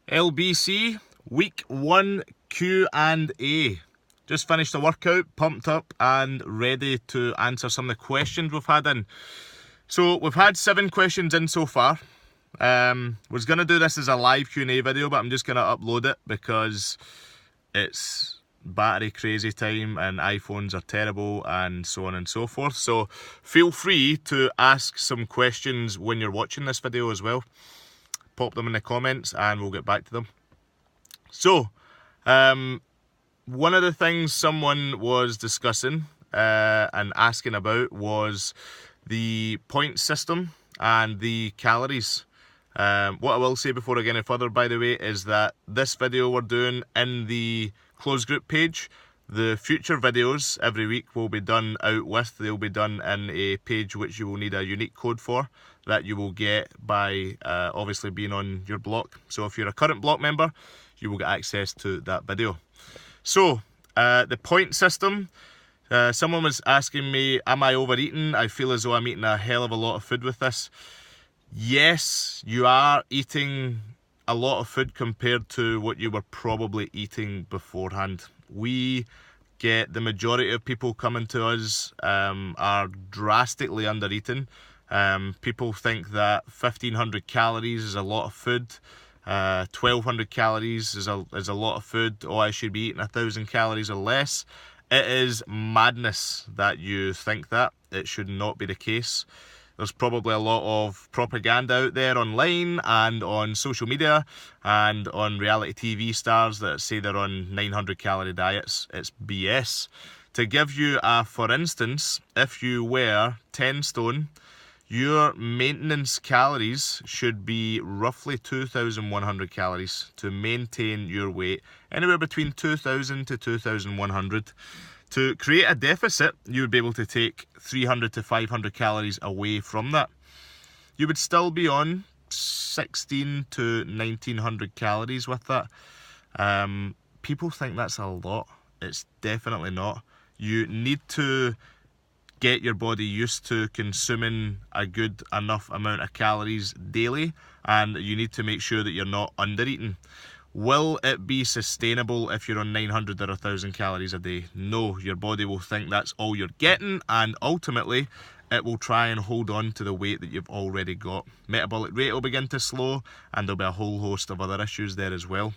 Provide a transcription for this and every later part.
LBC week 1 Q&A. Just finished the workout, pumped up and ready to answer some of the questions we've had in. So we've had 7 questions in so far. Was going to do this as a live Q&A video, but I'm just going to upload it because it's battery crazy time and iPhones are terrible and so on and so forth. So feel free to ask some questions when you're watching this video as well. Pop them in the comments and we'll get back to them. So, one of the things someone was discussing and asking about was the point system and the calories. What I will say before I get any further, by the way, is that this video we're doing in the closed group page. The future videos every week will be done out with. They'll be done in a page which you will need a unique code for that you will get by obviously being on your block. So if you're a current block member, you will get access to that video. So the point system, someone was asking me, am I overeating? I feel as though I'm eating a hell of a lot of food with this. Yes, you are eating a lot of food compared to what you were probably eating beforehand. We get the majority of people coming to us are drastically under eating. People think that 1500 calories is a lot of food. 1200 calories is a lot of food. Oh, I should be eating 1000 calories or less. It is madness that you think that. It should not be the case. There's probably a lot of propaganda out there online and on social media and on reality TV stars that say they're on 900 calorie diets. It's BS. To give you a for instance, if you were 10 stone, your maintenance calories should be roughly 2,100 calories to maintain your weight, anywhere between 2,000 to 2,100. To create a deficit, you would be able to take 300 to 500 calories away from that. You would still be on 16 to 1900 calories with that. People think that's a lot. It's definitely not. You need to get your body used to consuming a good enough amount of calories daily, and you need to make sure that you're not under eating. Will it be sustainable if you're on 900 or 1000 calories a day? No, your body will think that's all you're getting, and ultimately it will try and hold on to the weight that you've already got. Metabolic rate will begin to slow, and there'll be a whole host of other issues there as well.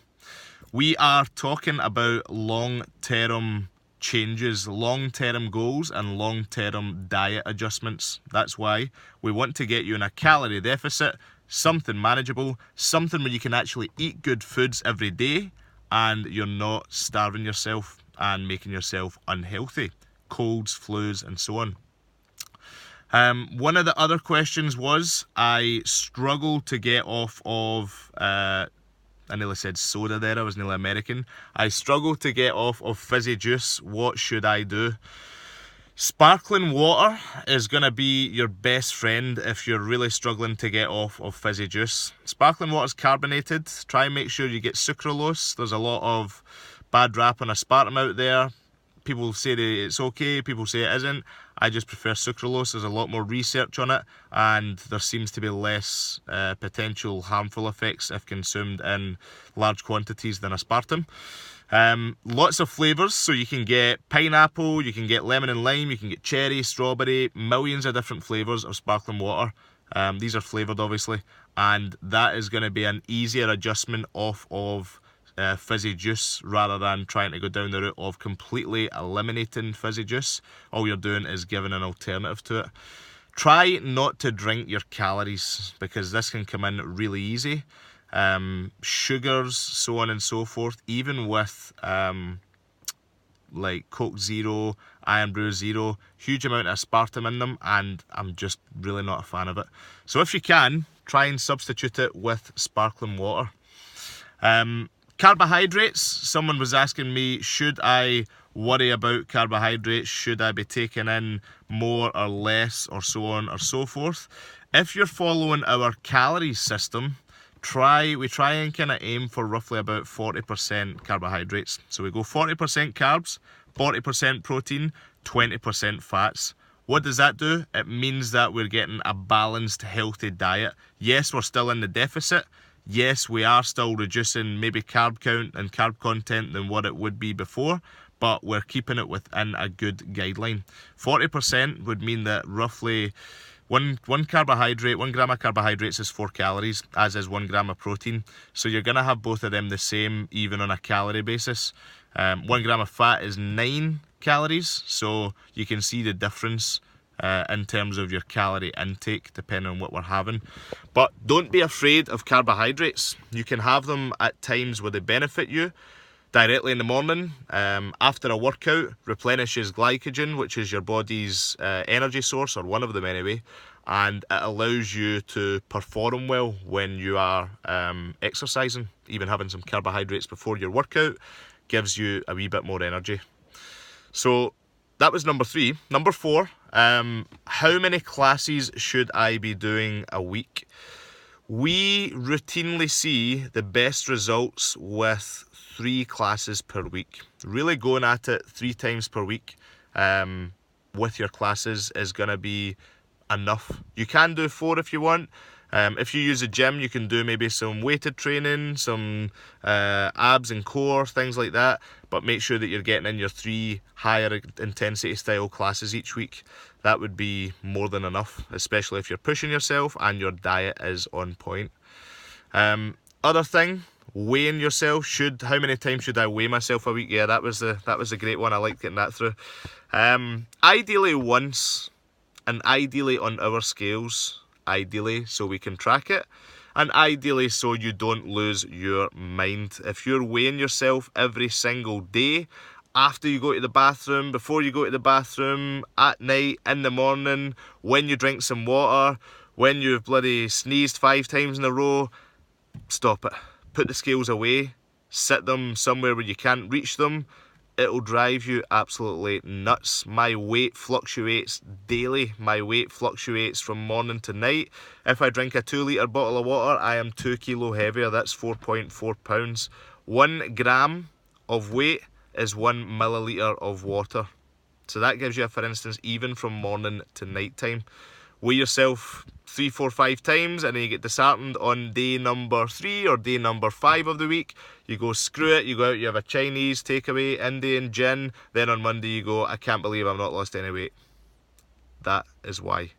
We are talking about long-term changes, long-term goals and long-term diet adjustments. That's why we want to get you in a calorie deficit, something manageable, something where you can actually eat good foods every day and you're not starving yourself and making yourself unhealthy, colds, flus and so on. One of the other questions was, I struggle to get off of I nearly said soda there, I was nearly American. I struggle to get off of fizzy juice. What should I do? Sparkling water is going to be your best friend if you're really struggling to get off of fizzy juice. Sparkling water is carbonated. Try and make sure you get sucralose. There's a lot of bad rap on aspartame out there. People say that it's okay, people say it isn't. I just prefer sucralose. There's a lot more research on it and there seems to be less potential harmful effects if consumed in large quantities than aspartame. Lots of flavours, so you can get pineapple, you can get lemon and lime, you can get cherry, strawberry, millions of different flavours of sparkling water. These are flavoured obviously, and that is going to be an easier adjustment off of fizzy juice rather than trying to go down the route of completely eliminating fizzy juice. All you're doing is giving an alternative to it. Try not to drink your calories because this can come in really easy. Sugars, so on and so forth, even with like Coke Zero, Iron Brew Zero, huge amount of aspartame in them, and I'm just really not a fan of it. So if you can, try and substitute it with sparkling water. Carbohydrates, someone was asking me, should I worry about carbohydrates? Should I be taking in more or less or so on or so forth? If you're following our calorie system, we try and kind of aim for roughly about 40% carbohydrates. So we go 40% carbs, 40% protein, 20% fats. What does that do? It means that we're getting a balanced, healthy diet. Yes, we're still in the deficit. Yes, we are still reducing maybe carb count and carb content than what it would be before, but we're keeping it within a good guideline. 40% would mean that roughly one carbohydrate, 1 gram of carbohydrates is 4 calories, as is 1 gram of protein. So you're going to have both of them the same, even on a calorie basis. 1 gram of fat is 9 calories, so you can see the difference in terms of your calorie intake depending on what we're having. But don't be afraid of carbohydrates. You can have them at times where they benefit you. Directly in the morning, after a workout, replenishes glycogen, which is your body's energy source, or one of them anyway, and it allows you to perform well when you are exercising. Even having some carbohydrates before your workout gives you a wee bit more energy. So that was number 3. Number 4, how many classes should I be doing a week? We routinely see the best results with 3 classes per week. Really going at it 3 times per week with your classes is going to be enough. You can do 4 if you want. If you use a gym, you can do maybe some weighted training, some abs and core, things like that. But make sure that you're getting in your 3 higher intensity style classes each week. That would be more than enough, especially if you're pushing yourself and your diet is on point. Other thing, weighing yourself. How many times should I weigh myself a week? Yeah, that was a great one. I liked getting that through. Ideally once, and ideally on our scales. Ideally so we can track it, and ideally so you don't lose your mind. If you're weighing yourself every single day, after you go to the bathroom, before you go to the bathroom, at night, in the morning, when you drink some water, when you've bloody sneezed 5 times in a row, stop it. Put the scales away, sit them somewhere where you can't reach them. It'll drive you absolutely nuts. My weight fluctuates daily. My weight fluctuates from morning to night. If I drink a 2-litre bottle of water, I am 2 kilo heavier. That's 4.4 pounds. 1 gram of weight is 1 milliliter of water. So that gives you, for instance, even from morning to night time. Weigh yourself 3, 4, 5 times, and then you get disheartened on day number 3 or day number 5 of the week. You go, screw it, you go out, you have a Chinese takeaway, Indian gin, then on Monday you go, I can't believe I've not lost any weight. That is why.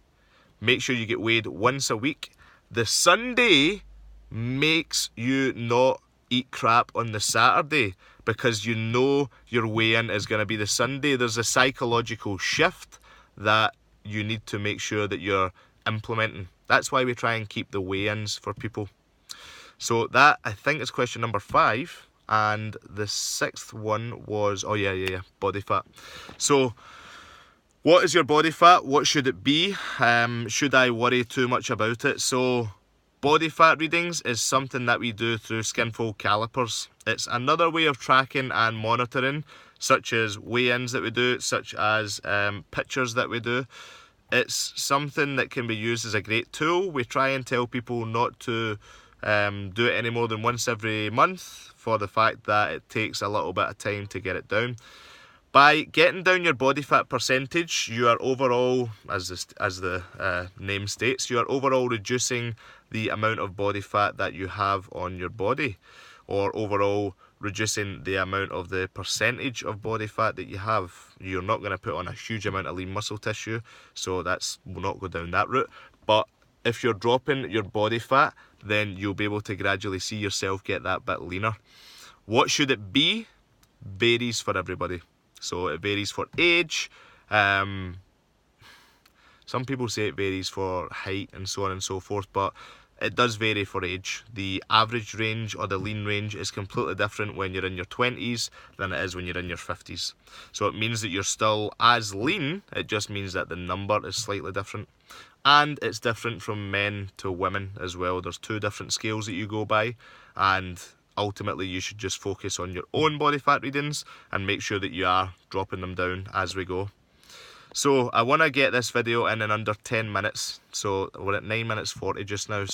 Make sure you get weighed once a week. The Sunday makes you not eat crap on the Saturday, because you know your weigh-in is going to be the Sunday. There's a psychological shift that you need to make sure that you're implementing. That's why we try and keep the weigh-ins for people. So that, I think, is question number 5. And the 6th one was, body fat. So what is your body fat? What should it be? Should I worry too much about it? So body fat readings is something that we do through Skinfold calipers. It's another way of tracking and monitoring, such as weigh-ins that we do, such as pictures that we do. It's something that can be used as a great tool. We try and tell people not to do it any more than once every month, for the fact that it takes a little bit of time to get it down. By getting down your body fat percentage, you are overall, as the name states, you are overall reducing the amount of body fat that you have on your body, or overall reducing the amount of the percentage of body fat that you have. You're not going to put on a huge amount of lean muscle tissue, so we'll not go down that route. But if you're dropping your body fat, then you'll be able to gradually see yourself get that bit leaner. What should it be? Varies for everybody. So it varies for age. Some people say it varies for height and so on and so forth, but it does vary for age. The average range, or the lean range, is completely different when you're in your 20s than it is when you're in your 50s. So it means that you're still as lean, it just means that the number is slightly different. And it's different from men to women as well. There's 2 different scales that you go by, and ultimately you should just focus on your own body fat readings and make sure that you are dropping them down as we go. So I want to get this video in under 10 minutes. So we're at 9 minutes 40 just now. So